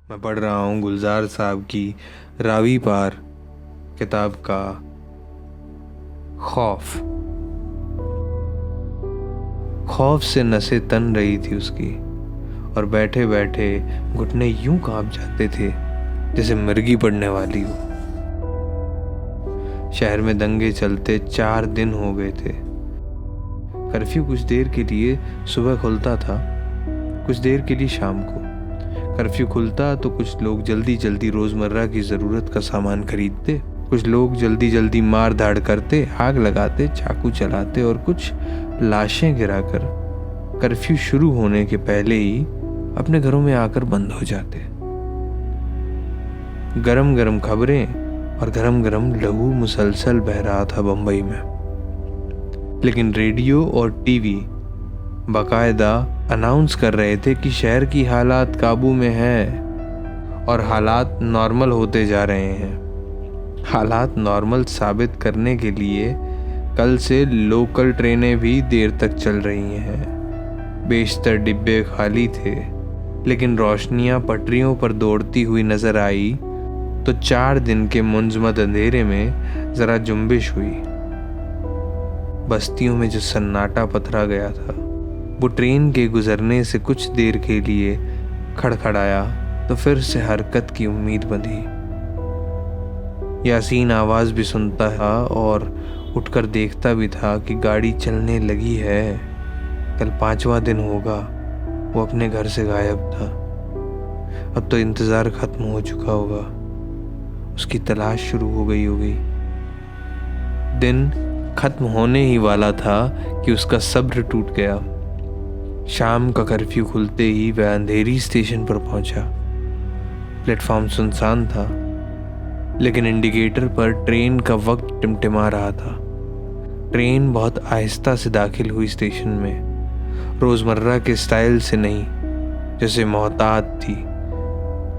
मैं पढ़ रहा हूँ गुलजार साहब की रावी पार किताब का खौफ। खौफ से नसें तन रही थी उसकी और बैठे बैठे घुटने यूं कांप जाते थे जैसे मिर्गी पड़ने वाली हो। शहर में दंगे चलते 4 दिन हो गए थे। कर्फ्यू कुछ देर के लिए सुबह खुलता था, कुछ देर के लिए शाम को। कर्फ्यू खुलता तो कुछ लोग जल्दी जल्दी रोजमर्रा की जरूरत का सामान खरीदते, कुछ लोग जल्दी जल्दी मार धाड़ करते, आग लगाते, चाकू चलाते और कुछ लाशें गिराकर कर्फ्यू शुरू होने के पहले ही अपने घरों में आकर बंद हो जाते। गरम गरम खबरें और गरम गरम लहू मुसलसल बह रहा था बंबई में, लेकिन रेडियो और टीवी बाकायदा अनाउंस कर रहे थे कि शहर की हालात काबू में है और हालात नॉर्मल होते जा रहे हैं। हालात नॉर्मल साबित करने के लिए कल से लोकल ट्रेनें भी देर तक चल रही हैं। बेशतर डिब्बे खाली थे, लेकिन रोशनियां पटरियों पर दौड़ती हुई नजर आई तो 4 दिन के मुंजमद अंधेरे में जरा जुम्बिश हुई। बस्तियों में जो सन्नाटा पथरा गया था वो ट्रेन के गुजरने से कुछ देर के लिए खड़खड़ाया तो फिर से हरकत की उम्मीद बंधी। यासीन आवाज भी सुनता था और उठकर देखता भी था कि गाड़ी चलने लगी है। कल 5वां दिन होगा वो अपने घर से गायब था। अब तो इंतजार खत्म हो चुका होगा, उसकी तलाश शुरू हो गई होगी। दिन खत्म होने ही वाला था कि उसका सब्र टूट गया। शाम का कर्फ्यू खुलते ही वह अंधेरी स्टेशन पर पहुंचा। प्लेटफॉर्म सुनसान था, लेकिन इंडिकेटर पर ट्रेन का वक्त टिमटिमा रहा था। ट्रेन बहुत आहिस्ता से दाखिल हुई स्टेशन में, रोजमर्रा के स्टाइल से नहीं, जैसे मोहतात थी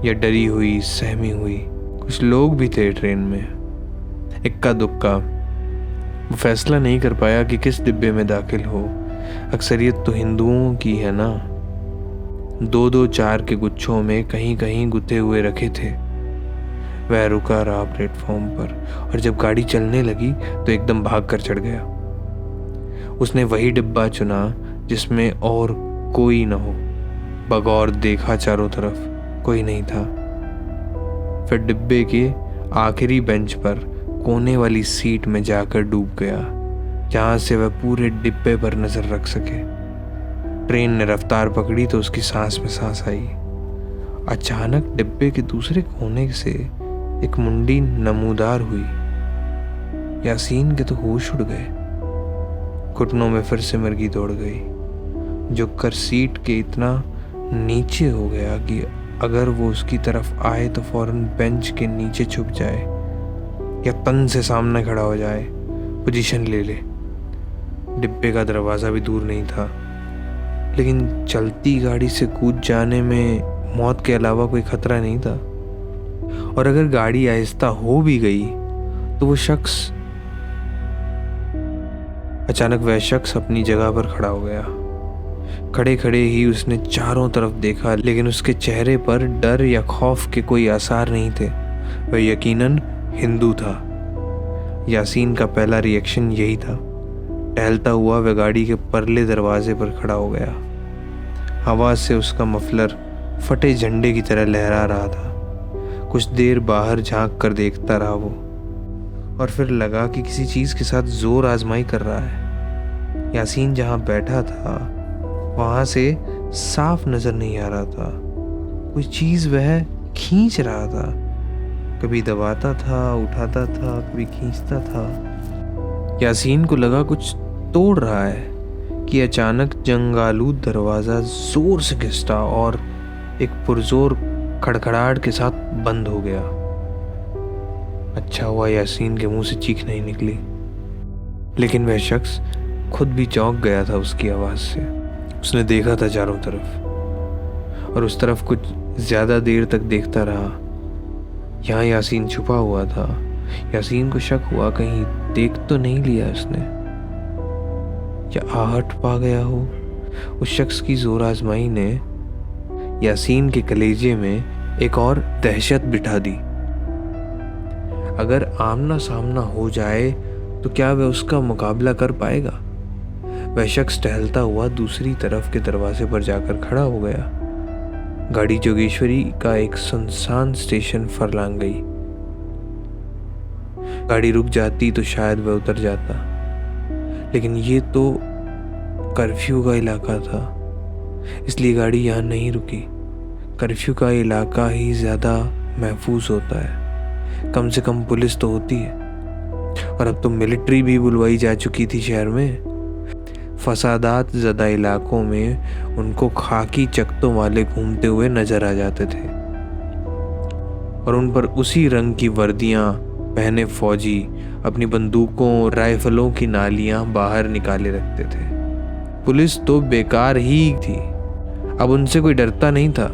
या डरी हुई, सहमी हुई। कुछ लोग भी थे ट्रेन में, इक्का दुक्का। वो फैसला नहीं कर पाया कि किस डिब्बे में दाखिल हो। अक्सरियत तो हिंदुओं की है ना। 2-2 4 के गुच्छों में कहीं कहीं गुथे हुए रखे थे। वह रुका रहा प्लेटफॉर्म पर और जब गाड़ी चलने लगी तो एकदम भाग कर चढ़ गया। उसने वही डिब्बा चुना जिसमें और कोई न हो। बगौर देखा चारों तरफ, कोई नहीं था। फिर डिब्बे के आखिरी बेंच पर कोने वाली सीट में जाकर डूब गया, जहां से वह पूरे डिब्बे पर नजर रख सके। ट्रेन ने रफ्तार पकड़ी तो उसकी सांस में सांस आई। अचानक डिब्बे के दूसरे कोने से एक मुंडी नमूदार हुई। यासीन के तो होश उड़ गए। घुटनों में फिर से मिर्गी दौड़ गई। झुककर सीट के इतना नीचे हो गया कि अगर वो उसकी तरफ आए तो फौरन बेंच के नीचे छुप जाए या तन से सामने खड़ा हो जाए, पोजीशन ले ले। डिब्बे का दरवाज़ा भी दूर नहीं था, लेकिन चलती गाड़ी से कूद जाने में मौत के अलावा कोई खतरा नहीं था। और अगर गाड़ी आहिस्ता हो भी गई तो वो शख्स, अचानक वह शख्स अपनी जगह पर खड़ा हो गया। खड़े खड़े ही उसने चारों तरफ देखा, लेकिन उसके चेहरे पर डर या खौफ के कोई आसार नहीं थे। वह यकीनन हिंदू था। यासीन का पहला रिएक्शन यही था। टहलता हुआ वह गाड़ी के परले दरवाजे पर खड़ा हो गया। आवाज से उसका मफलर फटे झंडे की तरह लहरा रहा था। कुछ देर बाहर झांक कर देखता रहा वो, और फिर लगा कि किसी चीज के साथ जोर आजमाई कर रहा है। यासीन जहां बैठा था वहां से साफ नजर नहीं आ रहा था। कोई चीज वह खींच रहा था, कभी दबाता था, उठाता था, कभी खींचता था। यासीन को लगा कुछ तोड़ रहा है कि अचानक जंगालू दरवाजा जोर से घिसटा और एक पुरजोर खड़खड़ाहट के साथ बंद हो गया। अच्छा हुआ यासीन के मुंह से चीख नहीं निकली, लेकिन वह शख्स खुद भी चौंक गया था उसकी आवाज से। उसने देखा था चारों तरफ और उस तरफ कुछ ज्यादा देर तक देखता रहा। यहाँ यासीन छुपा हुआ था। यासीन को शक हुआ कहीं देख तो नहीं लिया उसने, या आहट पा गया हो। उस शख्स की जोर आजमाई ने यासीन के कलेजे में एक और दहशत बिठा दी। अगर आमना सामना हो जाए तो क्या वह उसका मुकाबला कर पाएगा? वह शख्स टहलता हुआ दूसरी तरफ के दरवाजे पर जाकर खड़ा हो गया। गाड़ी जोगेश्वरी का एक सुनसान स्टेशन फरलांग गई। गाड़ी रुक जाती तो शायद वह उतर जाता, लेकिन ये तो कर्फ्यू का इलाका था, इसलिए गाड़ी यहाँ नहीं रुकी। कर्फ्यू का इलाका ही ज़्यादा महफूज होता है, कम से कम पुलिस तो होती है। और अब तो मिलिट्री भी बुलवाई जा चुकी थी शहर में। फसादात ज़्यादा इलाकों में उनको खाकी चकतों वाले घूमते हुए नजर आ जाते थे और उन पर उसी रंग की वर्दियां पहने फौजी अपनी बंदूकों और राइफलों की नालियां बाहर निकाले रखते थे। पुलिस तो बेकार ही थी, अब उनसे कोई डरता नहीं था।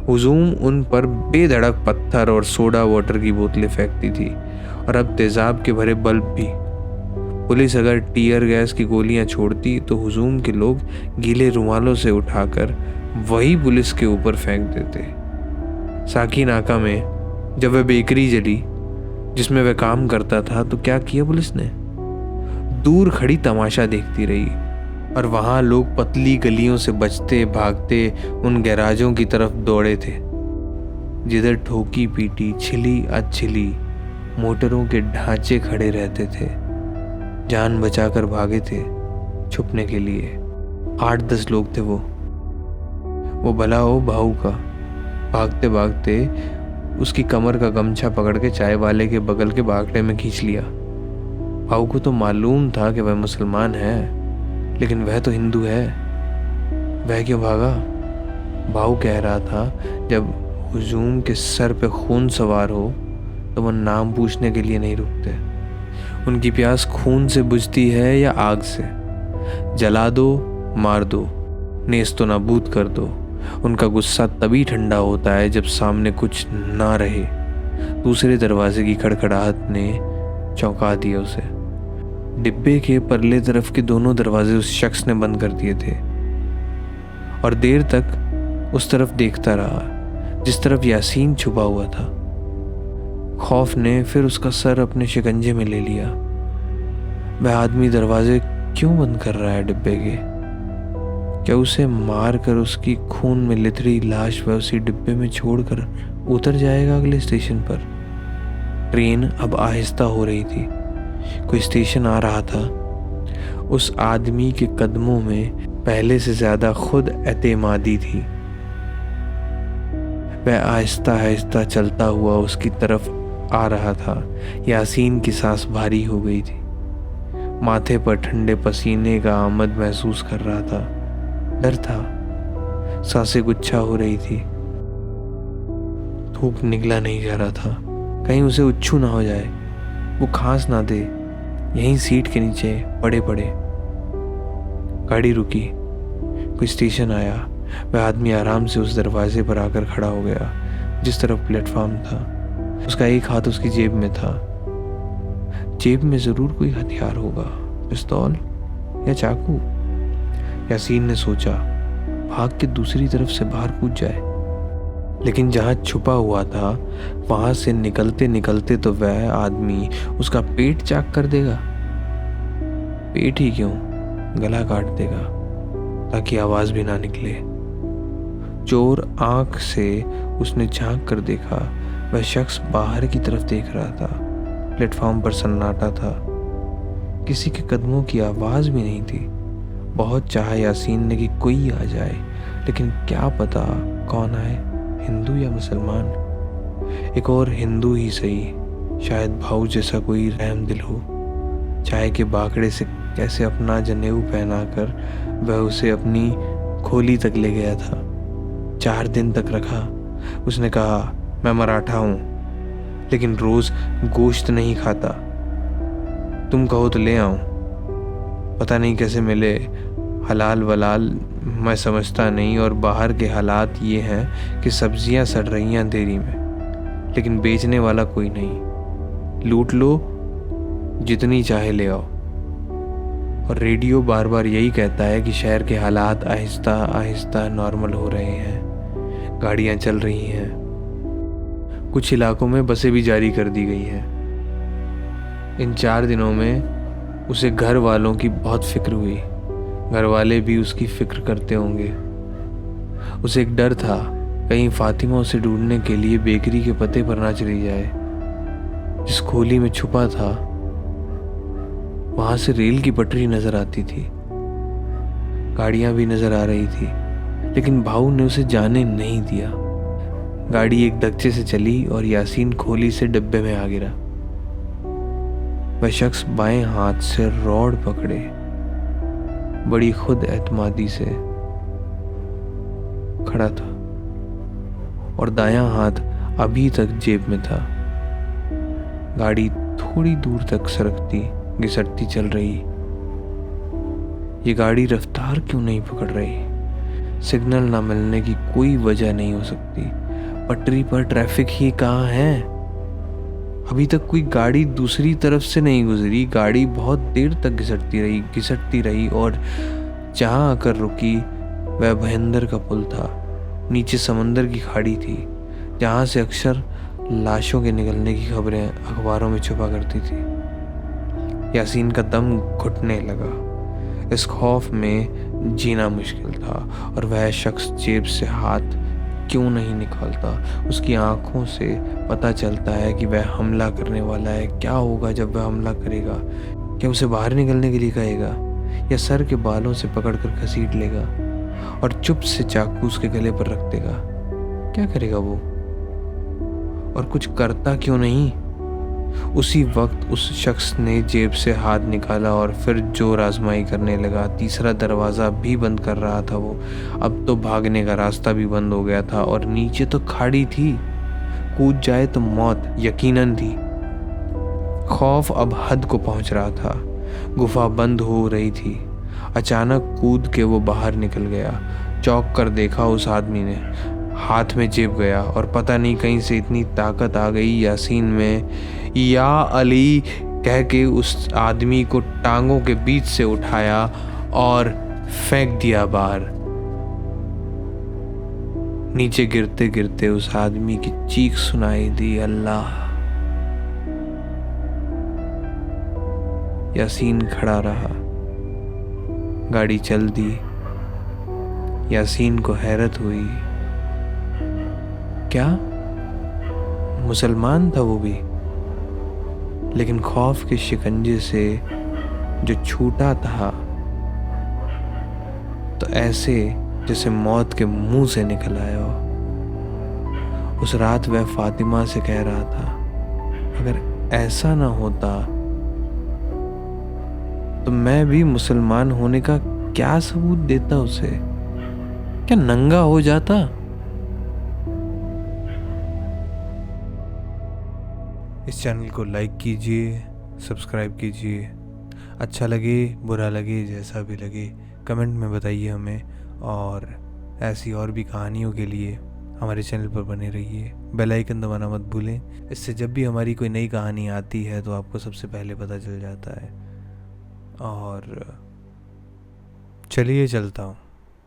हुजूम उन पर बेधड़क पत्थर और सोडा वाटर की बोतलें फेंकती थी और अब तेजाब के भरे बल्ब भी। पुलिस अगर टीयर गैस की गोलियां छोड़ती तो हुजूम के लोग गीले रुमालों से उठाकर वही पुलिस के ऊपर फेंक देते। साकी नाका में जब वह बेकरी जली जिसमें वह काम करता था तो क्या किया पुलिस ने? दूर खड़ी तमाशा देखती रही और वहां लोग पतली गलियों से बचते भागते उन गैराजों की तरफ दौड़े थे जिधर ठोकी पीटी छिली अछिली मोटरों के ढांचे खड़े रहते थे। जान बचाकर भागे थे छुपने के लिए। 8-10 लोग थे वो भला हो भाऊ का। भागते भागते उसकी कमर का गमछा पकड़ के चाय वाले के बगल के बागड़े में खींच लिया। भाऊ को तो मालूम था कि वह मुसलमान है, लेकिन वह तो हिंदू है। वह क्यों भागा? भाऊ कह रहा था जब हुजूम के सर पे खून सवार हो तो वह नाम पूछने के लिए नहीं रुकते। उनकी प्यास खून से बुझती है या आग से? जला दो, मार दो, नेस्त नाबूद कर दो। उनका गुस्सा तभी ठंडा होता है जब सामने कुछ ना रहे। दूसरे दरवाजे की खड़खड़ाहट ने चौंका दिया उसे। डिब्बे के परले तरफ के दोनों दरवाजे उस शख्स ने बंद कर दिए थे और देर तक उस तरफ देखता रहा जिस तरफ यासीन छुपा हुआ था। खौफ ने फिर उसका सर अपने शिकंजे में ले लिया। वह आदमी दरवाजे क्यों बंद कर रहा है डिब्बे के? क्या उसे मार कर उसकी खून में लिथड़ी लाश वह उसी डिब्बे में छोड़कर उतर जाएगा अगले स्टेशन पर? ट्रेन अब आहिस्ता हो रही थी। कोई स्टेशन आ रहा था। उस आदमी के कदमों में पहले से ज्यादा खुद एतेमादी थी। वह आहिस्ता आहिस्ता चलता हुआ उसकी तरफ आ रहा था। यासीन की सांस भारी हो गई थी। माथे पर ठंडे पसीने का आमद महसूस कर रहा था। डर था, सांसें गुच्छा हो रही थी। धूप निकला नहीं जा रहा था, कहीं उसे उच्छू ना हो जाए, वो खांस ना दे। यहीं सीट के नीचे पड़े पड़े। गाड़ी रुकी, कोई स्टेशन आया। वह आदमी आराम से उस दरवाजे पर आकर खड़ा हो गया जिस तरफ प्लेटफॉर्म था। उसका एक हाथ उसकी जेब में था। जेब में जरूर कोई हथियार होगा, पिस्तौल या चाकू। यासीन ने सोचा भाग के दूसरी तरफ से बाहर कूद जाए, लेकिन जहां छुपा हुआ था वहां से निकलते निकलते तो वह आदमी उसका पेट चाक कर देगा। पेट ही क्यों, गला काट देगा ताकि आवाज भी ना निकले। चोर आंख से उसने झांक कर देखा। वह शख्स बाहर की तरफ देख रहा था। प्लेटफॉर्म पर सन्नाटा था, किसी के कदमों की आवाज भी नहीं थी। बहुत चाहा यासीन ने कि कोई आ जाए, लेकिन क्या पता कौन आए, हिंदू या मुसलमान। एक और हिंदू ही सही, शायद भाऊ जैसा कोई रहम दिल हो। चाय के बाकड़े से कैसे अपना जनेऊ पहनाकर वह उसे अपनी खोली तक ले गया था। 4 दिन तक रखा। उसने कहा मैं मराठा हूं, लेकिन रोज गोश्त नहीं खाता। तुम कहो तो ले आऊं। पता नहीं कैसे मिले, हलाल वलाल मैं समझता नहीं। और बाहर के हालात ये हैं कि सब्जियां सड़ रही हैं अंधेरी में, लेकिन बेचने वाला कोई नहीं। लूट लो, जितनी चाहे ले आओ। और रेडियो बार बार यही कहता है कि शहर के हालात आहिस्ता आहिस्ता नॉर्मल हो रहे हैं। गाड़ियां चल रही हैं। कुछ इलाकों में बसें भी जारी कर दी गई हैं। इन 4 दिनों में उसे घर वालों की बहुत फिक्र हुई। घर वाले भी उसकी फिक्र करते होंगे। उसे एक डर था, कहीं फातिमा उसे ढूंढने के लिए बेकरी के पते पर ना चली जाए। जिस खोली में छुपा था वहां से रेल की पटरी नजर आती थी, गाड़ियां भी नजर आ रही थी, लेकिन भाऊ ने उसे जाने नहीं दिया। गाड़ी एक धक्के से चली और यासीन खोली से डिब्बे में आ गिरा। वह शख्स बाएं हाथ से रॉड पकड़े बड़ी खुद एतमादी से खड़ा था और दायां हाथ अभी तक जेब में था। गाड़ी थोड़ी दूर तक सरकती घिसटती चल रही। ये गाड़ी रफ्तार क्यों नहीं पकड़ रही? सिग्नल ना मिलने की कोई वजह नहीं हो सकती। पटरी पर ट्रैफिक ही कहाँ है? अभी तक कोई गाड़ी दूसरी तरफ से नहीं गुजरी। गाड़ी बहुत देर तक घिसटती रही और जहां आकर रुकी वह भयंदर का पुल था। नीचे समंदर की खाड़ी थी जहां से अक्सर लाशों के निकलने की खबरें अखबारों में छुपा करती थी। यासीन का दम घुटने लगा। इस खौफ में जीना मुश्किल था और वह शख्स जेब से हाथ क्यों नहीं निकालता? उसकी आंखों से पता चलता है कि वह हमला करने वाला है। क्या होगा जब वह हमला करेगा? क्या उसे बाहर निकलने के लिए कहेगा या सर के बालों से पकड़कर घसीट लेगा और चुप से चाकू उसके गले पर रख देगा? क्या करेगा वो? और कुछ करता क्यों नहीं? उसी वक्त उस शख्स ने जेब से हाथ निकाला और फिर जोर आजमाई करने लगा। तीसरा दरवाजा भी बंद कर रहा था वो। अब तो भागने का रास्ता भी बंद हो गया था और नीचे तो खाड़ी थी। कूद जाए तो मौत यकीनन थी। खौफ अब हद को पहुंच रहा था। गुफा बंद हो रही थी। अचानक कूद के वो बाहर निकल गया। चौंक कर देखा उस आदमी ने। हाथ में जेब गया और पता नहीं कहीं से इतनी ताकत आ गई यासीन में। या अली कह के उस आदमी को टांगों के बीच से उठाया और फेंक दिया बाहर। नीचे गिरते गिरते उस आदमी की चीख सुनाई दी, अल्लाह। यासीन खड़ा रहा। गाड़ी चल दी। यासीन को हैरत हुई। क्या मुसलमान था वो भी? लेकिन खौफ के शिकंजे से जो छूटा था तो ऐसे जैसे मौत के मुंह से निकल आया हो। उस रात वह फातिमा से कह रहा था, अगर ऐसा ना होता तो मैं भी मुसलमान होने का क्या सबूत देता उसे? क्या नंगा हो जाता? इस चैनल को लाइक कीजिए, सब्सक्राइब कीजिए। अच्छा लगे बुरा लगे जैसा भी लगे कमेंट में बताइए हमें। और ऐसी और भी कहानियों के लिए हमारे चैनल पर बने रहिए। बेल आइकन दबाना मत भूलें। इससे जब भी हमारी कोई नई कहानी आती है तो आपको सबसे पहले पता चल जाता है। और चलिए चलता हूँ।